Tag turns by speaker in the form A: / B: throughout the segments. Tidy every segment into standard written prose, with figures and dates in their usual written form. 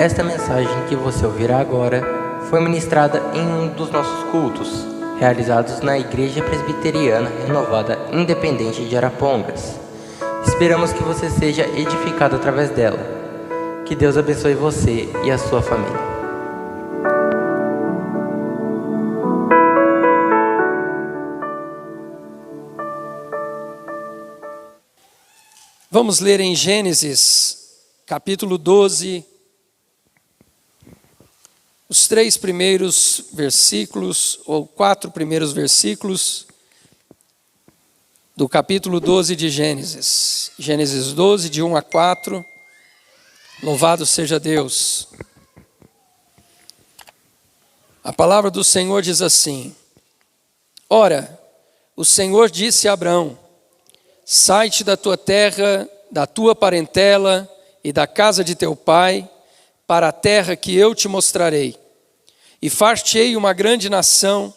A: Esta mensagem que você ouvirá agora foi ministrada em um dos nossos cultos, realizados na Igreja Presbiteriana Renovada Independente de Arapongas. Esperamos que você seja edificado através dela. Que Deus abençoe você e a sua família.
B: Vamos ler em Gênesis, capítulo 12, os 3 primeiros versículos, ou 4 primeiros versículos, do capítulo 12 de Gênesis. Gênesis 12, de 1 a 4. Louvado seja Deus. A palavra do Senhor diz assim: Ora, o Senhor disse a Abrão: Sai-te da tua terra, da tua parentela e da casa de teu pai, para a terra que eu te mostrarei. E far-te-ei uma grande nação,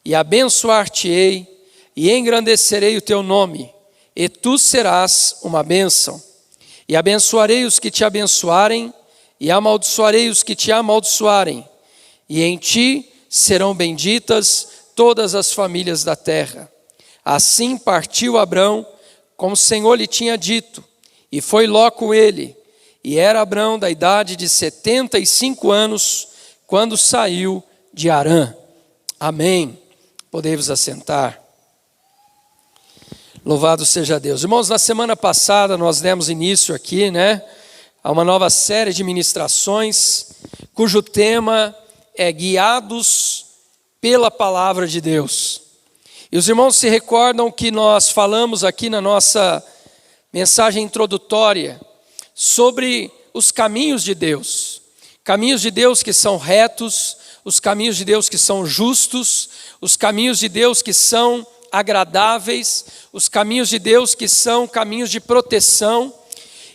B: e abençoar-te-ei, e engrandecerei o teu nome, e tu serás uma bênção. E abençoarei os que te abençoarem, e amaldiçoarei os que te amaldiçoarem. E em ti serão benditas todas as famílias da terra. Assim partiu Abrão, como o Senhor lhe tinha dito, e foi Ló com ele. E era Abrão da idade de 75 anos, quando saiu de Harã. Amém. Podemos assentar. Louvado seja Deus. Irmãos, na semana passada nós demos início aqui, a uma nova série de ministrações, cujo tema é Guiados pela Palavra de Deus. E os irmãos se recordam que nós falamos aqui na nossa mensagem introdutória sobre os caminhos de Deus. Caminhos de Deus que são retos, os caminhos de Deus que são justos, os caminhos de Deus que são agradáveis, os caminhos de Deus que são caminhos de proteção.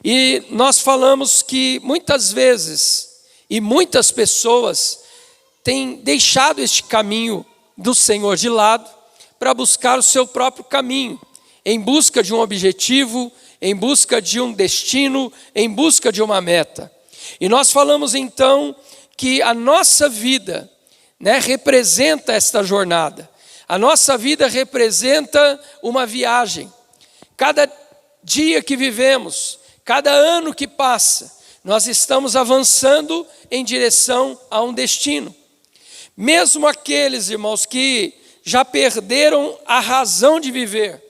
B: E nós falamos que muitas vezes e muitas pessoas têm deixado este caminho do Senhor de lado para buscar o seu próprio caminho, em busca de um objetivo, em busca de um destino, em busca de uma meta. E nós falamos então que a nossa vida, representa esta jornada. A nossa vida representa uma viagem. Cada dia que vivemos, cada ano que passa, nós estamos avançando em direção a um destino. Mesmo aqueles, irmãos, que já perderam a razão de viver,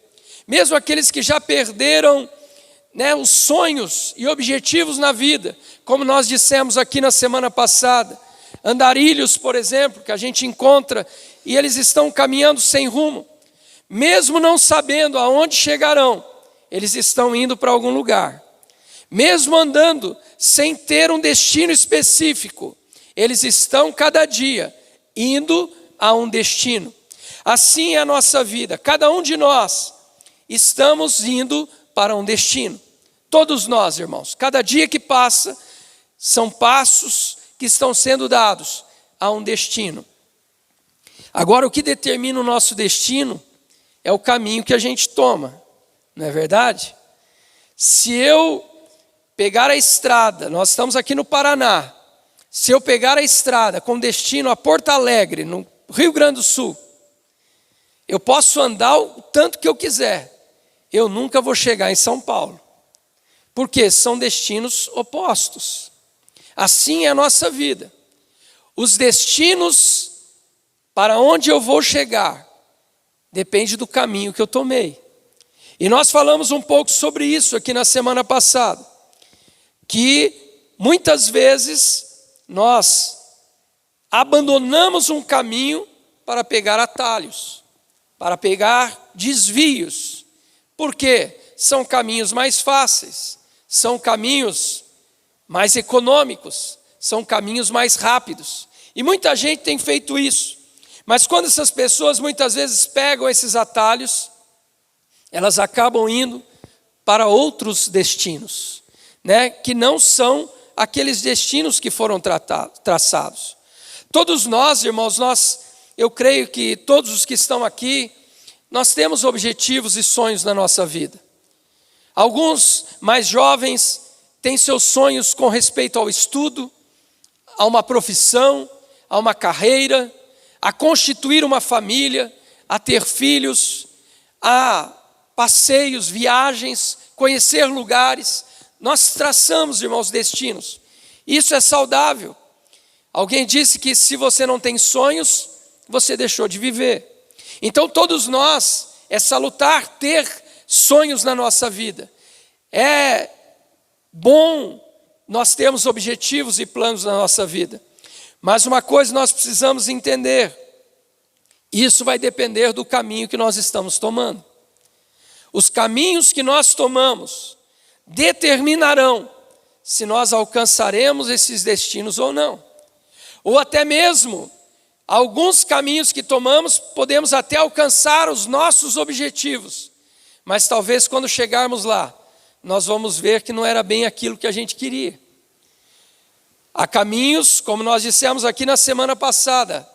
B: mesmo aqueles que já perderam os sonhos e objetivos na vida, como nós dissemos aqui na semana passada, andarilhos, por exemplo, que a gente encontra e eles estão caminhando sem rumo, mesmo não sabendo aonde chegarão, eles estão indo para algum lugar, mesmo andando sem ter um destino específico, eles estão cada dia indo a um destino. Assim é a nossa vida, cada um de nós estamos indo para um destino. Todos nós, irmãos, cada dia que passa, são passos que estão sendo dados a um destino. Agora, o que determina o nosso destino é o caminho que a gente toma, não é verdade? Se eu pegar a estrada, nós estamos aqui no Paraná, se eu pegar a estrada com destino a Porto Alegre, no Rio Grande do Sul, eu posso andar o tanto que eu quiser, eu nunca vou chegar em São Paulo, porque são destinos opostos. Assim é a nossa vida. Os destinos para onde eu vou chegar depende do caminho que eu tomei. E nós falamos um pouco sobre isso aqui na semana passada, que muitas vezes nós abandonamos um caminho para pegar atalhos, para pegar desvios, porque são caminhos mais fáceis, são caminhos mais econômicos, são caminhos mais rápidos. E muita gente tem feito isso. Mas quando essas pessoas muitas vezes pegam esses atalhos, elas acabam indo para outros destinos, que não são aqueles destinos que foram traçados. Todos nós, irmãos, eu creio que todos os que estão aqui, nós temos objetivos e sonhos na nossa vida. Alguns mais jovens têm seus sonhos com respeito ao estudo, a uma profissão, a uma carreira, a constituir uma família, a ter filhos, a passeios, viagens, conhecer lugares. Nós traçamos, irmãos, destinos. Isso é saudável. Alguém disse que se você não tem sonhos, você deixou de viver. Então todos nós, é salutar ter sonhos na nossa vida. É bom nós termos objetivos e planos na nossa vida. Mas uma coisa nós precisamos entender: isso vai depender do caminho que nós estamos tomando. Os caminhos que nós tomamos determinarão se nós alcançaremos esses destinos ou não. Ou até mesmo, alguns caminhos que tomamos, podemos até alcançar os nossos objetivos. Mas talvez quando chegarmos lá, nós vamos ver que não era bem aquilo que a gente queria. Há caminhos, como nós dissemos aqui na semana passada,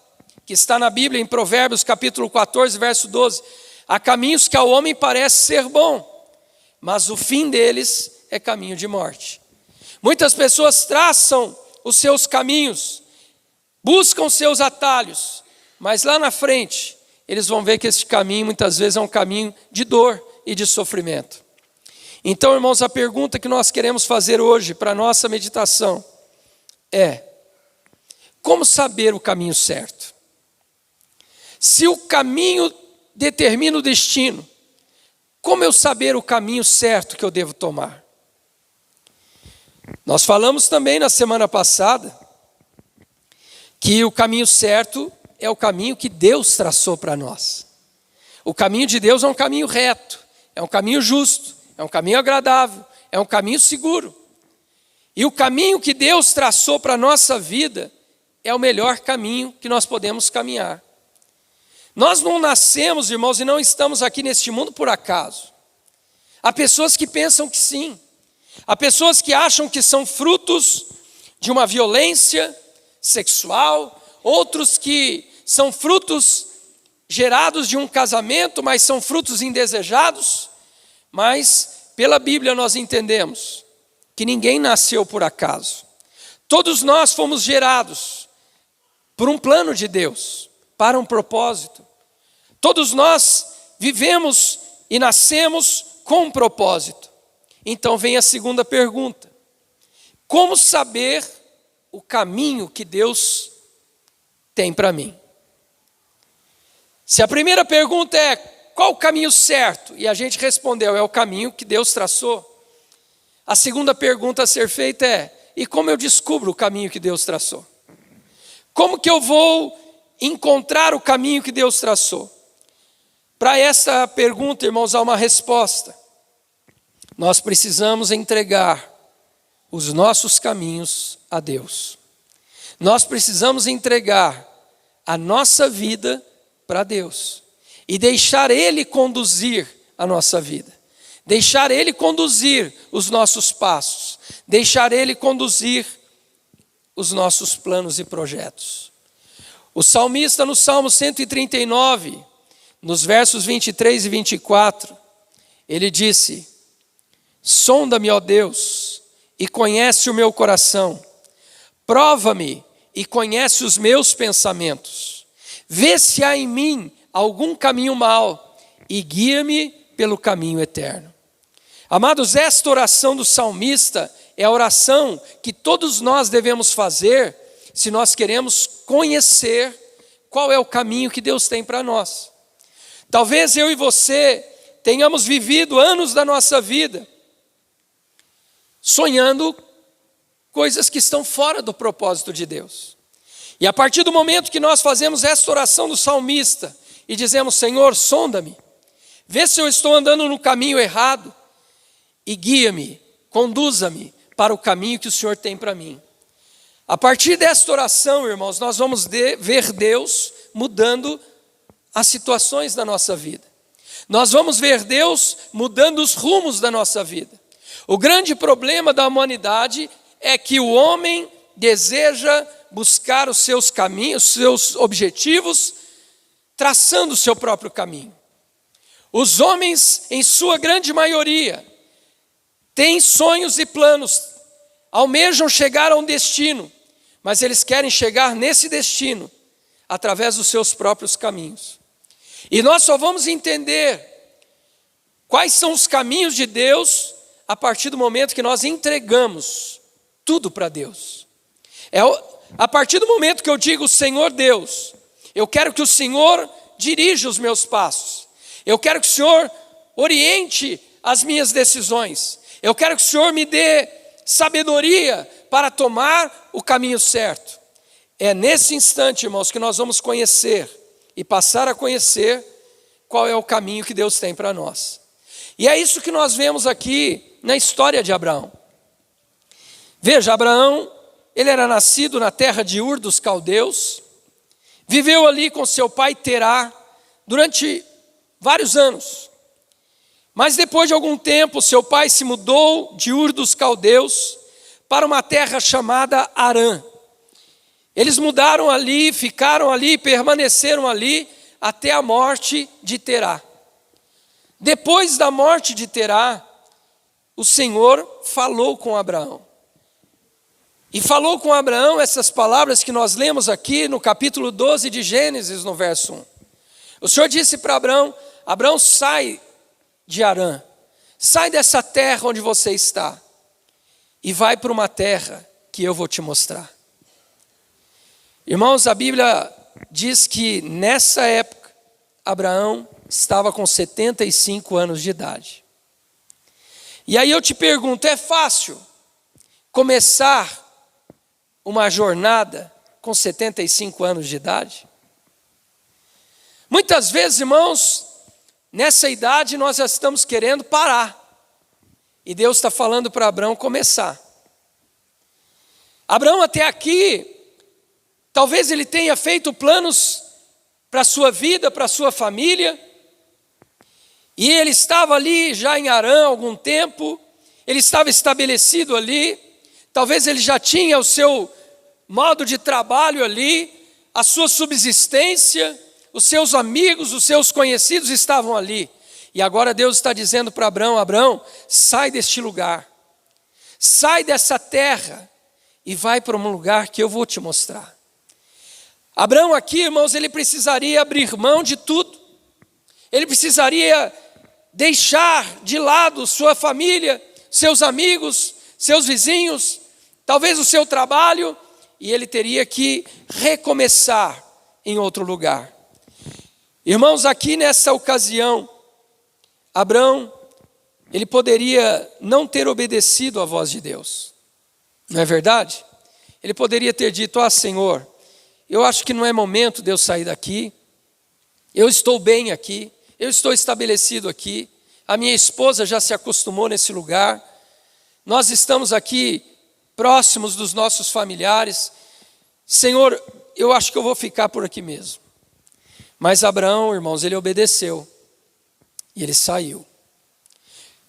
B: que está na Bíblia, em Provérbios capítulo 14, verso 12. Há caminhos que ao homem parece ser bom, mas o fim deles é caminho de morte. Muitas pessoas traçam os seus caminhos, buscam seus atalhos, mas lá na frente, eles vão ver que esse caminho muitas vezes é um caminho de dor e de sofrimento. Então, irmãos, a pergunta que nós queremos fazer hoje para a nossa meditação é: como saber o caminho certo? Se o caminho determina o destino, como eu saber o caminho certo que eu devo tomar? Nós falamos também na semana passada que o caminho certo é o caminho que Deus traçou para nós. O caminho de Deus é um caminho reto, é um caminho justo, é um caminho agradável, é um caminho seguro. E o caminho que Deus traçou para a nossa vida é o melhor caminho que nós podemos caminhar. Nós não nascemos, irmãos, e não estamos aqui neste mundo por acaso. Há pessoas que pensam que sim. Há pessoas que acham que são frutos de uma violência sexual, outros que são frutos gerados de um casamento, mas são frutos indesejados. Mas pela Bíblia nós entendemos que ninguém nasceu por acaso. Todos nós fomos gerados por um plano de Deus, para um propósito. Todos nós vivemos e nascemos com um propósito. Então vem a segunda pergunta: como saber o caminho que Deus tem para mim? Se a primeira pergunta é qual o caminho certo, e a gente respondeu, é o caminho que Deus traçou. A segunda pergunta a ser feita é: e como eu descubro o caminho que Deus traçou? Como que eu vou encontrar o caminho que Deus traçou? Para essa pergunta, irmãos, há uma resposta. Nós precisamos entregar os nossos caminhos a Deus. Nós precisamos entregar a nossa vida para Deus e deixar Ele conduzir a nossa vida, deixar Ele conduzir os nossos passos, deixar Ele conduzir os nossos planos e projetos. O salmista no Salmo 139, nos versos 23 e 24, ele disse: sonda-me, ó Deus, e conhece o meu coração, prova-me e conhece os meus pensamentos, vê se há em mim algum caminho mau e guia-me pelo caminho eterno. Amados, esta oração do salmista é a oração que todos nós devemos fazer se nós queremos conhecer qual é o caminho que Deus tem para nós. Talvez eu e você tenhamos vivido anos da nossa vida sonhando coisas que estão fora do propósito de Deus. E a partir do momento que nós fazemos esta oração do salmista e dizemos: Senhor, sonda-me, vê se eu estou andando no caminho errado e guia-me, conduza-me para o caminho que o Senhor tem para mim. A partir desta oração, irmãos, nós vamos ver Deus mudando as situações da nossa vida. Nós vamos ver Deus mudando os rumos da nossa vida. O grande problema da humanidade é que o homem deseja buscar os seus caminhos, os seus objetivos, traçando o seu próprio caminho. Os homens, em sua grande maioria, têm sonhos e planos, almejam chegar a um destino, mas eles querem chegar nesse destino através dos seus próprios caminhos. E nós só vamos entender quais são os caminhos de Deus a partir do momento que nós entregamos tudo para Deus. A partir do momento que eu digo, Senhor Deus, eu quero que o Senhor dirija os meus passos. Eu quero que o Senhor oriente as minhas decisões. Eu quero que o Senhor me dê sabedoria para tomar o caminho certo. É nesse instante, irmãos, que nós vamos conhecer e passar a conhecer qual é o caminho que Deus tem para nós. E é isso que nós vemos aqui na história de Abraão. Veja, Abraão, ele era nascido na terra de Ur dos Caldeus, viveu ali com seu pai Terá durante vários anos. Mas depois de algum tempo, seu pai se mudou de Ur dos Caldeus para uma terra chamada Harã. Eles mudaram ali, ficaram ali, permaneceram ali até a morte de Terá. Depois da morte de Terá, o Senhor falou com Abraão. E falou com Abraão essas palavras que nós lemos aqui no capítulo 12 de Gênesis, no verso 1. O Senhor disse para Abraão: Abraão, sai de Harã, sai dessa terra onde você está e vai para uma terra que eu vou te mostrar. Irmãos, a Bíblia diz que nessa época Abraão estava com 75 anos de idade. E aí eu te pergunto, é fácil começar uma jornada com 75 anos de idade? Muitas vezes, irmãos, nessa idade nós já estamos querendo parar. E Deus está falando para Abraão começar. Abraão até aqui, talvez ele tenha feito planos para a sua vida, para a sua família. E ele estava ali já em Harã há algum tempo. Ele estava estabelecido ali. Talvez ele já tinha o seu modo de trabalho ali, a sua subsistência, os seus amigos, os seus conhecidos estavam ali. E agora Deus está dizendo para Abraão: Abraão, sai deste lugar, sai dessa terra e vai para um lugar que eu vou te mostrar. Abraão aqui, irmãos, ele precisaria abrir mão de tudo. Ele precisaria deixar de lado sua família, seus amigos, seus vizinhos, talvez o seu trabalho, e ele teria que recomeçar em outro lugar. Irmãos, aqui nessa ocasião, Abraão, ele poderia não ter obedecido à voz de Deus, não é verdade? Ele poderia ter dito: Senhor, eu acho que não é momento de eu sair daqui, eu estou bem aqui, eu estou estabelecido aqui, a minha esposa já se acostumou nesse lugar, nós estamos aqui próximos dos nossos familiares, Senhor, eu acho que eu vou ficar por aqui mesmo. Mas Abraão, irmãos, ele obedeceu e ele saiu.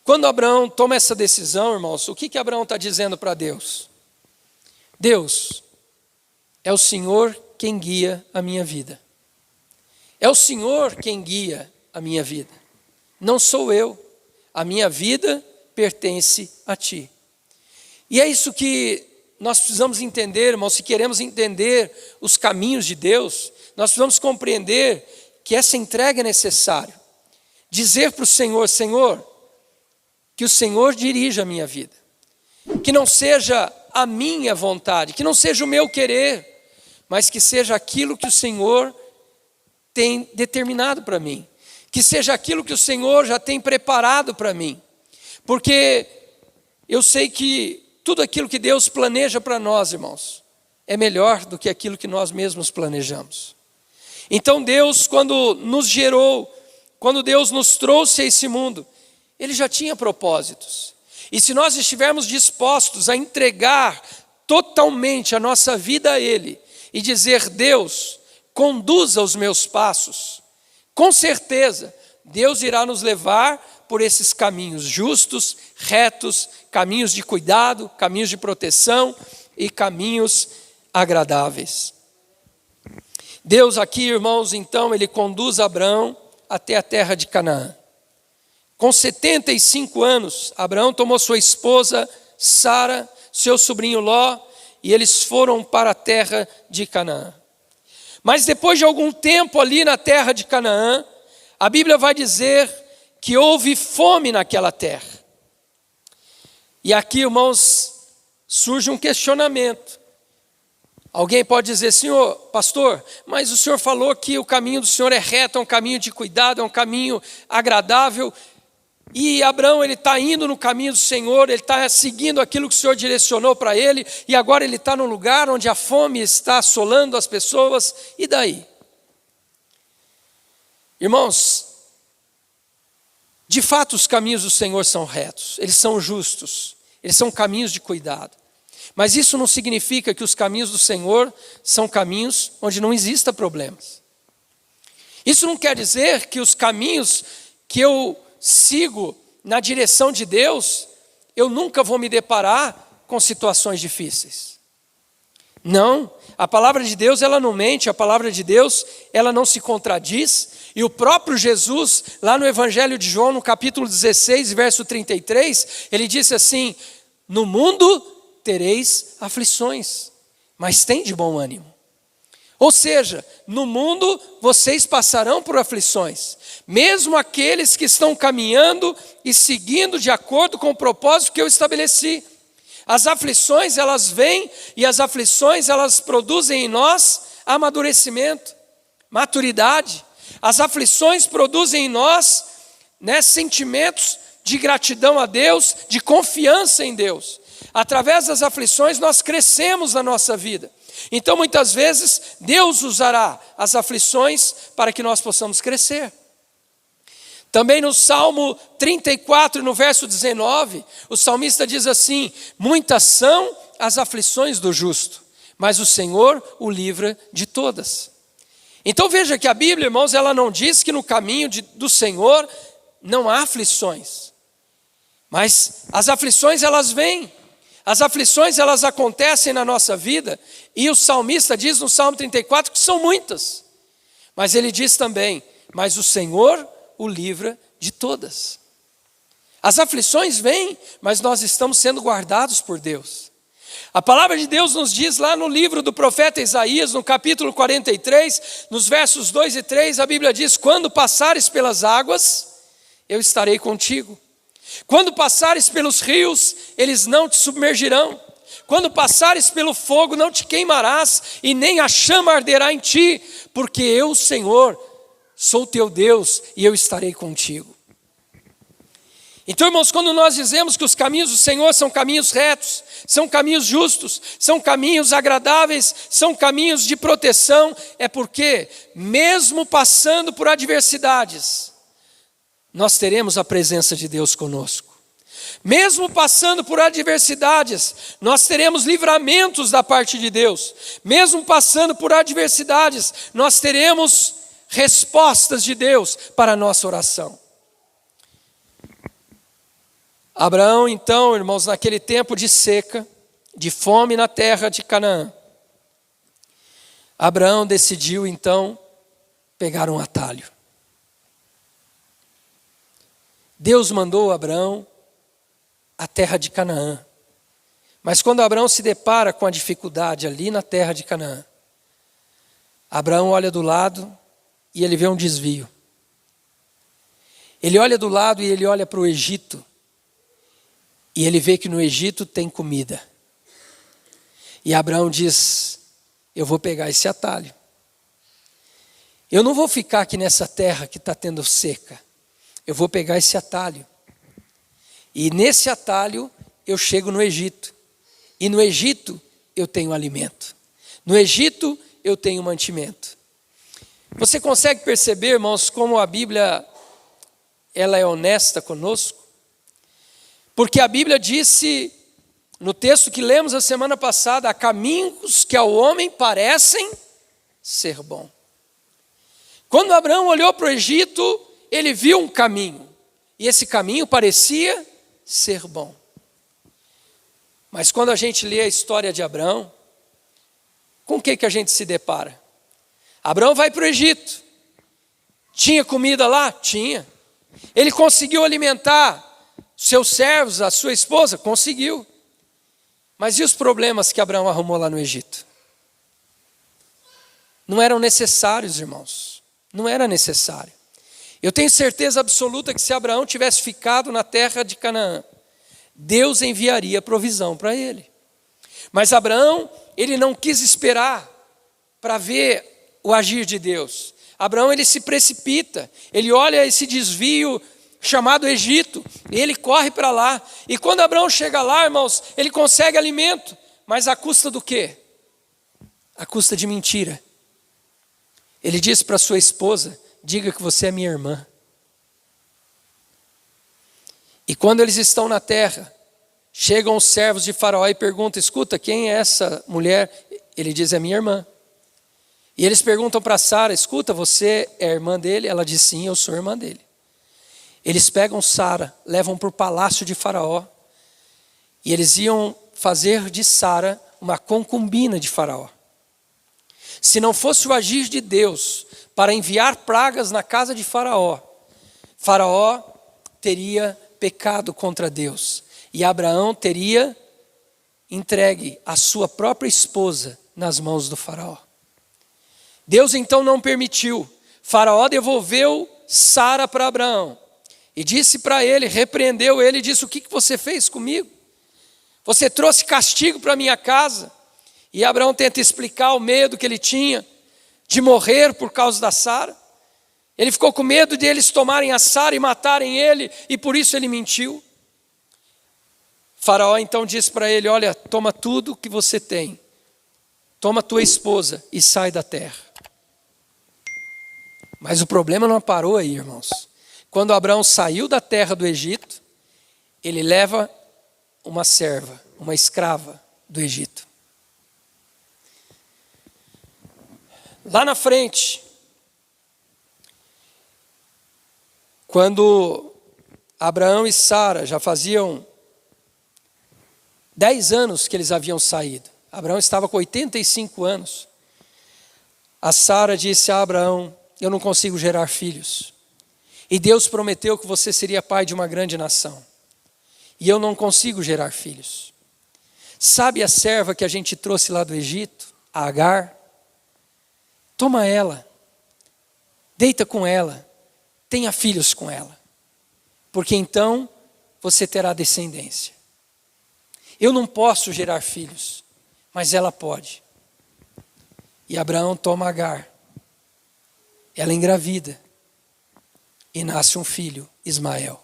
B: Quando Abraão toma essa decisão, irmãos, o que Abraão está dizendo para Deus? Deus, é o Senhor quem guia a minha vida. É o Senhor quem guia a minha vida. Não sou eu. A minha vida pertence a Ti. E é isso que nós precisamos entender, irmãos. Se queremos entender os caminhos de Deus, nós precisamos compreender que essa entrega é necessária. Dizer para o Senhor: Senhor, que o Senhor dirija a minha vida. Que não seja a minha vontade, que não seja o meu querer, mas que seja aquilo que o Senhor tem determinado para mim. Que seja aquilo que o Senhor já tem preparado para mim. Porque eu sei que tudo aquilo que Deus planeja para nós, irmãos, é melhor do que aquilo que nós mesmos planejamos. Então Deus, quando nos gerou, quando Deus nos trouxe a esse mundo, Ele já tinha propósitos. E se nós estivermos dispostos a entregar totalmente a nossa vida a Ele e dizer: Deus, conduza os meus passos, com certeza Deus irá nos levar por esses caminhos justos, retos, caminhos de cuidado, caminhos de proteção e caminhos agradáveis. Deus aqui, irmãos, então, Ele conduz Abraão até a terra de Canaã. Com 75 anos, Abraão tomou sua esposa Sara, seu sobrinho Ló, e eles foram para a terra de Canaã. Mas depois de algum tempo ali na terra de Canaã, a Bíblia vai dizer que houve fome naquela terra. E aqui, irmãos, surge um questionamento. Alguém pode dizer, senhor, pastor, mas o senhor falou que o caminho do senhor é reto, é um caminho de cuidado, é um caminho agradável. E Abraão, ele está indo no caminho do Senhor, ele está seguindo aquilo que o Senhor direcionou para ele, e agora ele está num lugar onde a fome está assolando as pessoas, e daí? Irmãos, de fato os caminhos do Senhor são retos, eles são justos, eles são caminhos de cuidado. Mas isso não significa que os caminhos do Senhor são caminhos onde não existam problemas. Isso não quer dizer que os caminhos que eu sigo na direção de Deus, eu nunca vou me deparar com situações difíceis. Não, a palavra de Deus ela não mente, a palavra de Deus ela não se contradiz, e o próprio Jesus, lá no Evangelho de João, no capítulo 16, verso 33, ele disse assim, no mundo tereis aflições, mas tem de bom ânimo. Ou seja, no mundo vocês passarão por aflições, mesmo aqueles que estão caminhando e seguindo de acordo com o propósito que eu estabeleci. As aflições elas vêm e as aflições elas produzem em nós amadurecimento, maturidade. As aflições produzem em nós, sentimentos de gratidão a Deus, de confiança em Deus. Através das aflições nós crescemos na nossa vida. Então muitas vezes Deus usará as aflições para que nós possamos crescer. Também no Salmo 34, no verso 19, o salmista diz assim, muitas são as aflições do justo, mas o Senhor o livra de todas. Então veja que a Bíblia, irmãos, ela não diz que no caminho do Senhor não há aflições. Mas as aflições elas vêm, as aflições elas acontecem na nossa vida, e o salmista diz no Salmo 34 que são muitas. Mas ele diz também, mas o Senhor o livra de todas. As aflições vêm, mas nós estamos sendo guardados por Deus. A palavra de Deus nos diz lá no livro do profeta Isaías, no capítulo 43, nos versos 2 e 3, a Bíblia diz, quando passares pelas águas, eu estarei contigo. Quando passares pelos rios, eles não te submergirão. Quando passares pelo fogo, não te queimarás, e nem a chama arderá em ti, porque eu, Senhor, sou teu Deus e eu estarei contigo. Então, irmãos, quando nós dizemos que os caminhos do Senhor são caminhos retos, são caminhos justos, são caminhos agradáveis, são caminhos de proteção, é porque, mesmo passando por adversidades, nós teremos a presença de Deus conosco. Mesmo passando por adversidades, nós teremos livramentos da parte de Deus. Mesmo passando por adversidades, nós teremos respostas de Deus para a nossa oração. Abraão, então, irmãos, naquele tempo de seca, de fome na terra de Canaã, Abraão decidiu, então, pegar um atalho. Deus mandou Abraão à terra de Canaã. Mas quando Abraão se depara com a dificuldade ali na terra de Canaã, Abraão olha do lado e ele vê um desvio. Ele olha do lado e ele olha para o Egito. E ele vê que no Egito tem comida. E Abraão diz, eu vou pegar esse atalho. Eu não vou ficar aqui nessa terra que está tendo seca. Eu vou pegar esse atalho. E nesse atalho eu chego no Egito. E no Egito eu tenho alimento. No Egito eu tenho mantimento. Você consegue perceber, irmãos, como a Bíblia ela é honesta conosco? Porque a Bíblia disse, no texto que lemos a semana passada, há caminhos que ao homem parecem ser bom. Quando Abraão olhou para o Egito, ele viu um caminho, e esse caminho parecia ser bom. Mas quando a gente lê a história de Abraão, com o que a gente se depara? Abraão vai para o Egito. Tinha comida lá? Tinha. Ele conseguiu alimentar seus servos, a sua esposa? Conseguiu. Mas e os problemas que Abraão arrumou lá no Egito? Não eram necessários, irmãos. Não era necessário. Eu tenho certeza absoluta que se Abraão tivesse ficado na terra de Canaã, Deus enviaria provisão para ele. Mas Abraão, ele não quis esperar para ver o agir de Deus. Abraão, ele se precipita, ele olha esse desvio chamado Egito, e ele corre para lá. E quando Abraão chega lá, irmãos, ele consegue alimento, mas à custa do quê? À custa de mentira. Ele diz para sua esposa: diga que você é minha irmã. E quando eles estão na terra, chegam os servos de Faraó e perguntam: escuta, quem é essa mulher? Ele diz: é minha irmã. E eles perguntam para Sara: escuta, você é irmã dele? Ela diz: sim, eu sou irmã dele. Eles pegam Sara, levam para o palácio de Faraó, e eles iam fazer de Sara uma concubina de Faraó. Se não fosse o agir de Deus para enviar pragas na casa de Faraó, Faraó teria pecado contra Deus, e Abraão teria entregue a sua própria esposa nas mãos do Faraó. Deus então não permitiu. Faraó devolveu Sara para Abraão e disse para ele, repreendeu ele e disse: o que você fez comigo? Você trouxe castigo para minha casa. E Abraão tenta explicar o medo que ele tinha de morrer por causa da Sara. Ele ficou com medo de eles tomarem a Sara e matarem ele, e por isso ele mentiu. Faraó então disse para ele: olha, toma tudo que você tem, toma tua esposa e sai da terra. Mas o problema não parou aí, irmãos. Quando Abraão saiu da terra do Egito, ele leva uma serva, uma escrava do Egito. Lá na frente, quando Abraão e Sara já faziam 10 anos que eles haviam saído, Abraão estava com 85 anos, a Sara disse a Abraão: eu não consigo gerar filhos, e Deus prometeu que você seria pai de uma grande nação, e eu não consigo gerar filhos. Sabe a serva que a gente trouxe lá do Egito, a Agar? Toma ela, deita com ela, tenha filhos com ela, porque então você terá descendência. Eu não posso gerar filhos, mas ela pode. E Abraão toma Agar, ela engravida e nasce um filho, Ismael.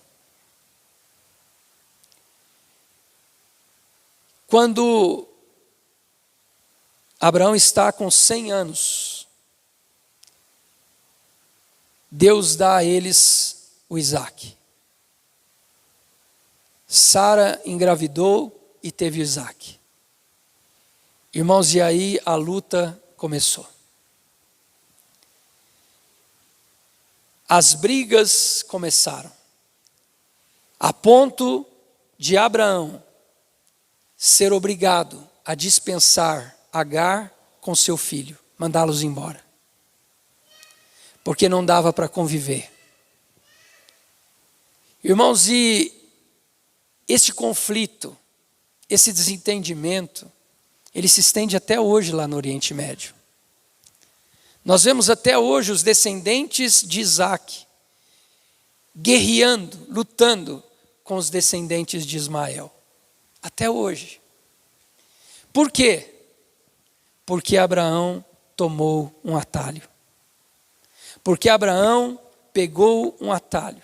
B: Quando Abraão está com 100 anos, Deus dá a eles o Isaque. Sara engravidou e teve o Isaque. Irmãos, e aí a luta começou. As brigas começaram, a ponto de Abraão ser obrigado a dispensar Agar com seu filho, mandá-los embora, porque não dava para conviver. Irmãos, e este conflito, esse desentendimento, ele se estende até hoje lá no Oriente Médio. Nós vemos até hoje os descendentes de Isaac guerreando, lutando com os descendentes de Ismael. Até hoje. Por quê? Porque Abraão tomou um atalho. Porque Abraão pegou um atalho,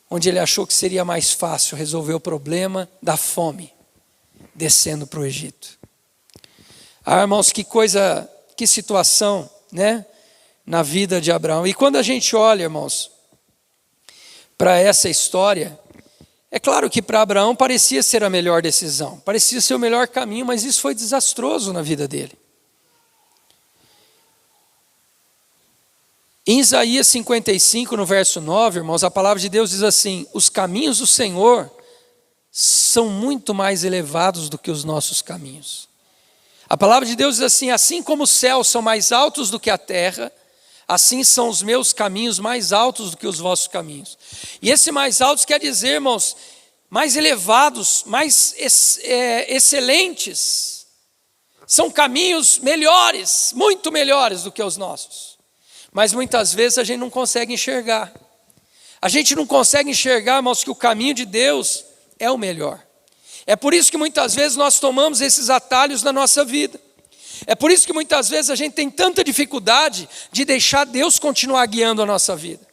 B: onde ele achou que seria mais fácil resolver o problema da fome, descendo para o Egito. Ah, irmãos, que coisa, que situação, né? Na vida de Abraão. E quando a gente olha, irmãos, para essa história, é claro que para Abraão parecia ser a melhor decisão, parecia ser o melhor caminho, mas isso foi desastroso na vida dele. Em Isaías 55, no verso 9, irmãos, a palavra de Deus diz assim: os caminhos do Senhor são muito mais elevados do que os nossos caminhos. A palavra de Deus diz assim: assim como os céus são mais altos do que a terra, assim são os meus caminhos mais altos do que os vossos caminhos. E esse mais altos quer dizer, irmãos, mais elevados, mais excelentes. São caminhos melhores, muito melhores do que os nossos. Mas muitas vezes a gente não consegue enxergar. A gente não consegue enxergar, irmãos, que o caminho de Deus é o melhor. É por isso que muitas vezes nós tomamos esses atalhos na nossa vida. É por isso que muitas vezes a gente tem tanta dificuldade de deixar Deus continuar guiando a nossa vida.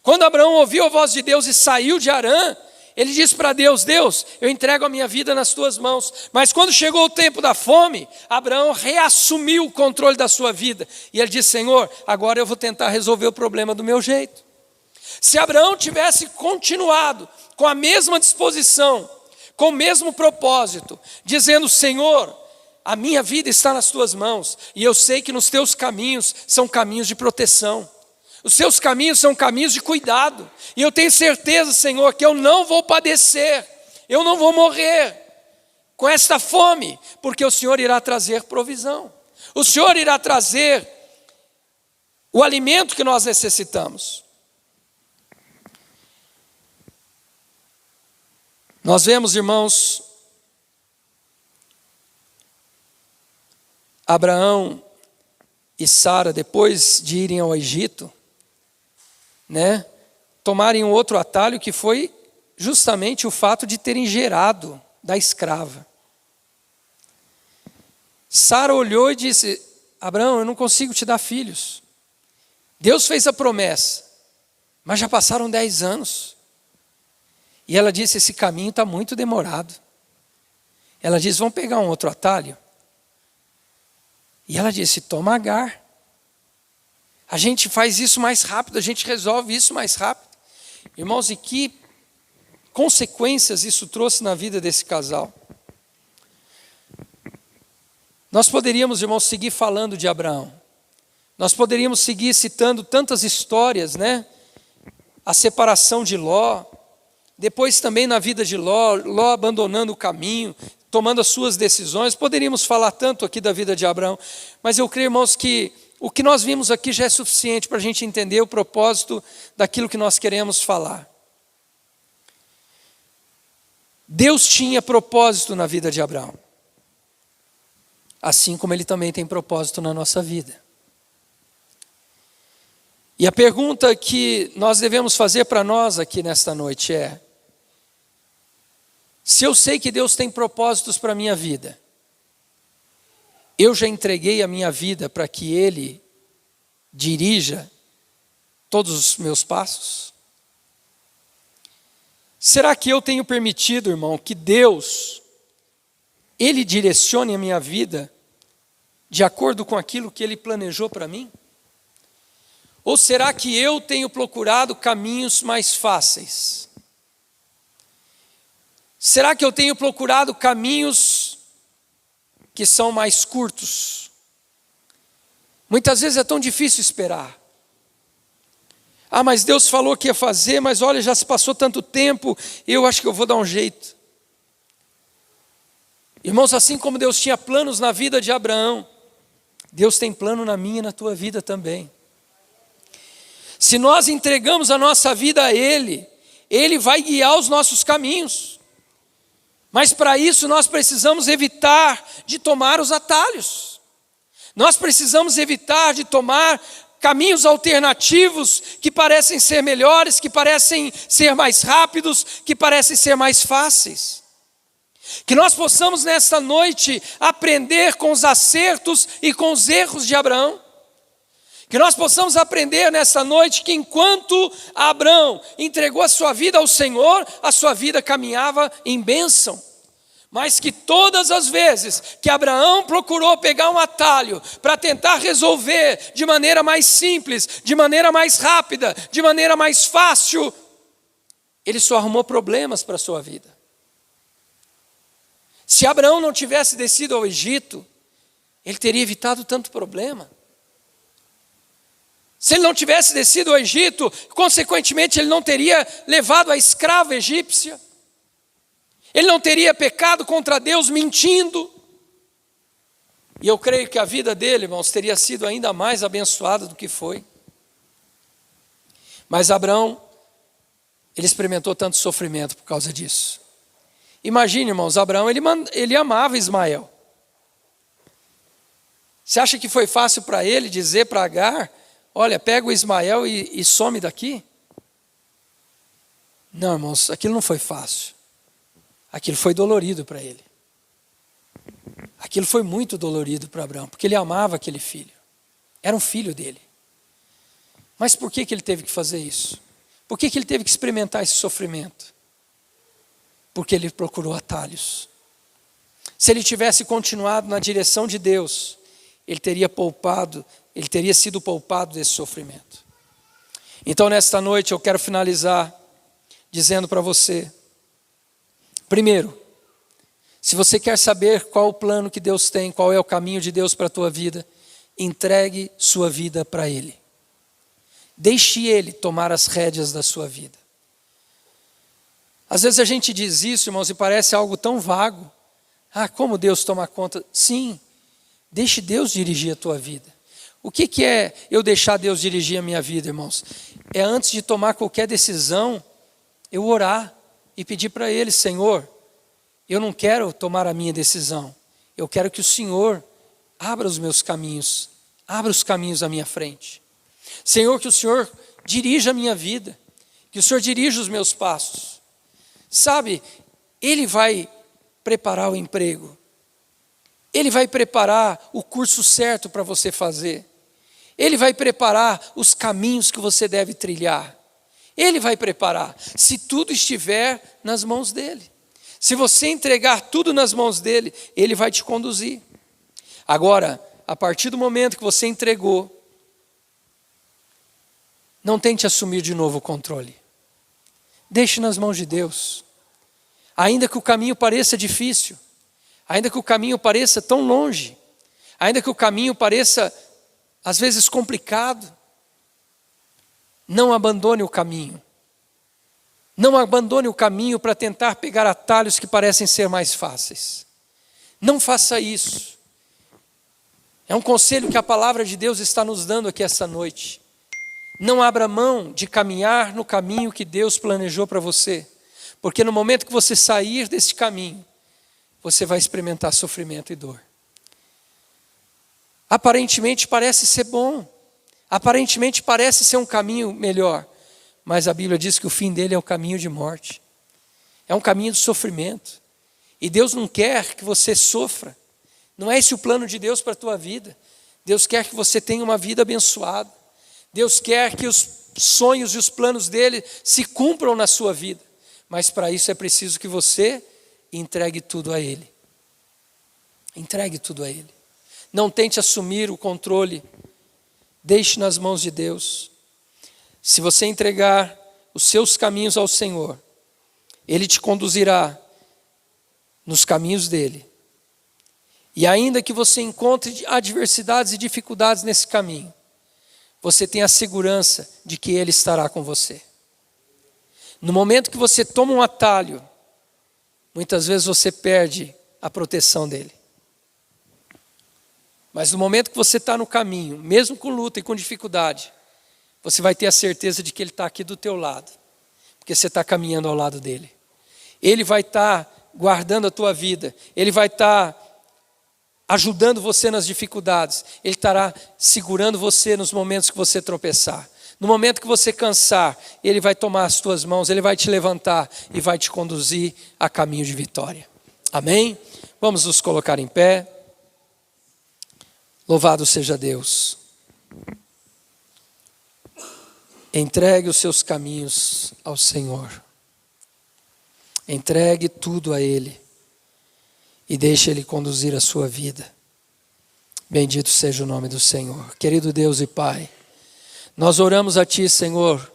B: Quando Abraão ouviu a voz de Deus e saiu de Harã, ele disse para Deus: Deus, eu entrego a minha vida nas tuas mãos. Mas quando chegou o tempo da fome, Abraão reassumiu o controle da sua vida. E ele disse: Senhor, agora eu vou tentar resolver o problema do meu jeito. Se Abraão tivesse continuado com a mesma disposição, com o mesmo propósito, dizendo: Senhor, a minha vida está nas tuas mãos, e eu sei que nos teus caminhos são caminhos de proteção. Os seus caminhos são caminhos de cuidado. E eu tenho certeza, Senhor, que eu não vou padecer, eu não vou morrer com esta fome, porque o Senhor irá trazer provisão. O Senhor irá trazer o alimento que nós necessitamos. Nós vemos, irmãos, Abraão e Sara, depois de irem ao Egito, tomarem um outro atalho, que foi justamente o fato de terem gerado da escrava. Sara olhou e disse: Abraão, eu não consigo te dar filhos. Deus fez a promessa, mas já passaram 10 anos. E ela disse: esse caminho está muito demorado. Ela disse: vamos pegar um outro atalho? E ela disse: toma Agar. A gente faz isso mais rápido, a gente resolve isso mais rápido. Irmãos, e que consequências isso trouxe na vida desse casal? Nós poderíamos, irmãos, seguir falando de Abraão. Nós poderíamos seguir citando tantas histórias, A separação de Ló, depois também na vida de Ló abandonando o caminho, tomando as suas decisões. Poderíamos falar tanto aqui da vida de Abraão, mas eu creio, irmãos, que o que nós vimos aqui já é suficiente para a gente entender o propósito daquilo que nós queremos falar. Deus tinha propósito na vida de Abraão, assim como Ele também tem propósito na nossa vida. E a pergunta que nós devemos fazer para nós aqui nesta noite é: se eu sei que Deus tem propósitos para a minha vida, eu já entreguei a minha vida para que Ele dirija todos os meus passos? Será que eu tenho permitido, irmão, que Deus, Ele direcione a minha vida de acordo com aquilo que Ele planejou para mim? Ou será que eu tenho procurado caminhos mais fáceis? Será que eu tenho procurado caminhos que são mais curtos? Muitas vezes é tão difícil esperar. Mas Deus falou que ia fazer, mas olha, já se passou tanto tempo, eu acho que eu vou dar um jeito. Irmãos, assim como Deus tinha planos na vida de Abraão, Deus tem plano na minha e na tua vida também. Se nós entregamos a nossa vida a Ele, Ele vai guiar os nossos caminhos. Mas para isso nós precisamos evitar de tomar os atalhos. Nós precisamos evitar de tomar caminhos alternativos que parecem ser melhores, que parecem ser mais rápidos, que parecem ser mais fáceis. Que nós possamos nesta noite aprender com os acertos e com os erros de Abraão. Que nós possamos aprender nessa noite que enquanto Abraão entregou a sua vida ao Senhor, a sua vida caminhava em bênção. Mas que todas as vezes que Abraão procurou pegar um atalho para tentar resolver de maneira mais simples, de maneira mais rápida, de maneira mais fácil, ele só arrumou problemas para a sua vida. Se Abraão não tivesse descido ao Egito, ele teria evitado tanto problema. Se ele não tivesse descido ao Egito, consequentemente ele não teria levado a escrava egípcia. Ele não teria pecado contra Deus mentindo. E eu creio que a vida dele, irmãos, teria sido ainda mais abençoada do que foi. Mas Abraão, ele experimentou tanto sofrimento por causa disso. Imagine, irmãos, Abraão, ele amava Ismael. Você acha que foi fácil para ele dizer para Agar, olha, pega o Ismael e some daqui? Não, irmãos, aquilo não foi fácil. Aquilo foi dolorido para ele. Aquilo foi muito dolorido para Abraão, porque ele amava aquele filho. Era um filho dele. Mas por que ele teve que fazer isso? Por que ele teve que experimentar esse sofrimento? Porque ele procurou atalhos. Se ele tivesse continuado na direção de Deus, ele teria sido poupado desse sofrimento. Então, nesta noite, eu quero finalizar dizendo para você, primeiro, se você quer saber qual o plano que Deus tem, qual é o caminho de Deus para a tua vida, entregue sua vida para Ele. Deixe Ele tomar as rédeas da sua vida. Às vezes a gente diz isso, irmãos, e parece algo tão vago. Ah, como Deus toma conta? Sim, deixe Deus dirigir a tua vida. O que é eu deixar Deus dirigir a minha vida, irmãos? É antes de tomar qualquer decisão, eu orar e pedir para Ele, Senhor, eu não quero tomar a minha decisão. Eu quero que o Senhor abra os meus caminhos, abra os caminhos à minha frente. Senhor, que o Senhor dirija a minha vida, que o Senhor dirija os meus passos. Sabe, Ele vai preparar o emprego, Ele vai preparar o curso certo para você fazer, Ele vai preparar os caminhos que você deve trilhar, Ele vai preparar, se tudo estiver nas mãos dEle. Se você entregar tudo nas mãos dEle, Ele vai te conduzir. Agora, a partir do momento que você entregou, não tente assumir de novo o controle. Deixe nas mãos de Deus. Ainda que o caminho pareça difícil, ainda que o caminho pareça tão longe, ainda que o caminho pareça, às vezes, complicado, não abandone o caminho. Não abandone o caminho para tentar pegar atalhos que parecem ser mais fáceis. Não faça isso. É um conselho que a palavra de Deus está nos dando aqui essa noite. Não abra mão de caminhar no caminho que Deus planejou para você, porque no momento que você sair desse caminho, você vai experimentar sofrimento e dor. Aparentemente parece ser bom, aparentemente parece ser um caminho melhor, mas a Bíblia diz que o fim dele é o caminho de morte, é um caminho de sofrimento, e Deus não quer que você sofra. Não é esse o plano de Deus para a tua vida. Deus quer que você tenha uma vida abençoada. Deus quer que os sonhos e os planos dele se cumpram na sua vida. Mas para isso é preciso que você entregue tudo a Ele. Entregue tudo a Ele. Não tente assumir o controle. Deixe nas mãos de Deus. Se você entregar os seus caminhos ao Senhor, Ele te conduzirá nos caminhos dEle. E ainda que você encontre adversidades e dificuldades nesse caminho, você tem a segurança de que Ele estará com você. No momento que você toma um atalho, muitas vezes você perde a proteção dEle. Mas no momento que você está no caminho, mesmo com luta e com dificuldade, você vai ter a certeza de que Ele está aqui do teu lado, porque você está caminhando ao lado dEle. Ele vai estar guardando a tua vida, Ele vai estar ajudando você nas dificuldades, Ele estará segurando você nos momentos que você tropeçar. No momento que você cansar, Ele vai tomar as tuas mãos, Ele vai te levantar e vai te conduzir a caminho de vitória. Amém? Vamos nos colocar em pé. Louvado seja Deus. Entregue os seus caminhos ao Senhor. Entregue tudo a Ele. E deixe Ele conduzir a sua vida. Bendito seja o nome do Senhor. Querido Deus e Pai, nós oramos a Ti, Senhor,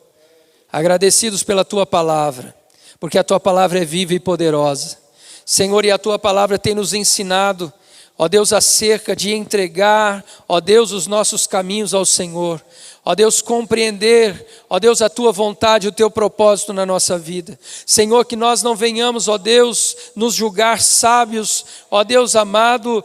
B: agradecidos pela Tua palavra, porque a Tua palavra é viva e poderosa. Senhor, e a Tua palavra tem nos ensinado, ó Deus, acerca de entregar, ó Deus, os nossos caminhos ao Senhor. ó Deus, compreender, ó Deus, a tua vontade, o teu propósito na nossa vida. Senhor, que nós não venhamos, ó Deus, nos julgar sábios, ó Deus amado,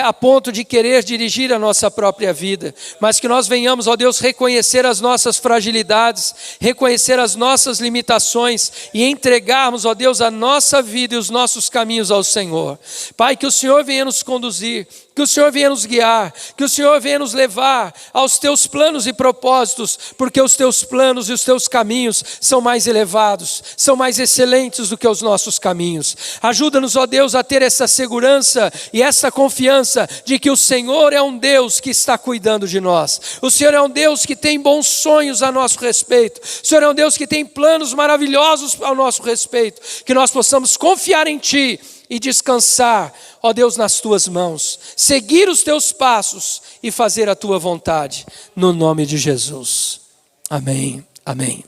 B: a ponto de querer dirigir a nossa própria vida, mas que nós venhamos, ó Deus, reconhecer as nossas fragilidades, reconhecer as nossas limitações e entregarmos, ó Deus, a nossa vida e os nossos caminhos ao Senhor. Pai, que o Senhor venha nos conduzir, que o Senhor venha nos guiar, que o Senhor venha nos levar aos teus planos e propósitos, porque os teus planos e os teus caminhos são mais elevados, são mais excelentes do que os nossos caminhos. Ajuda-nos, ó Deus, a ter essa segurança e essa confiança de que o Senhor é um Deus que está cuidando de nós. O Senhor é um Deus que tem bons sonhos a nosso respeito. O Senhor é um Deus que tem planos maravilhosos ao nosso respeito. Que nós possamos confiar em Ti e descansar, ó Deus, nas Tuas mãos. Seguir os Teus passos e fazer a Tua vontade. No nome de Jesus. Amém. Amém.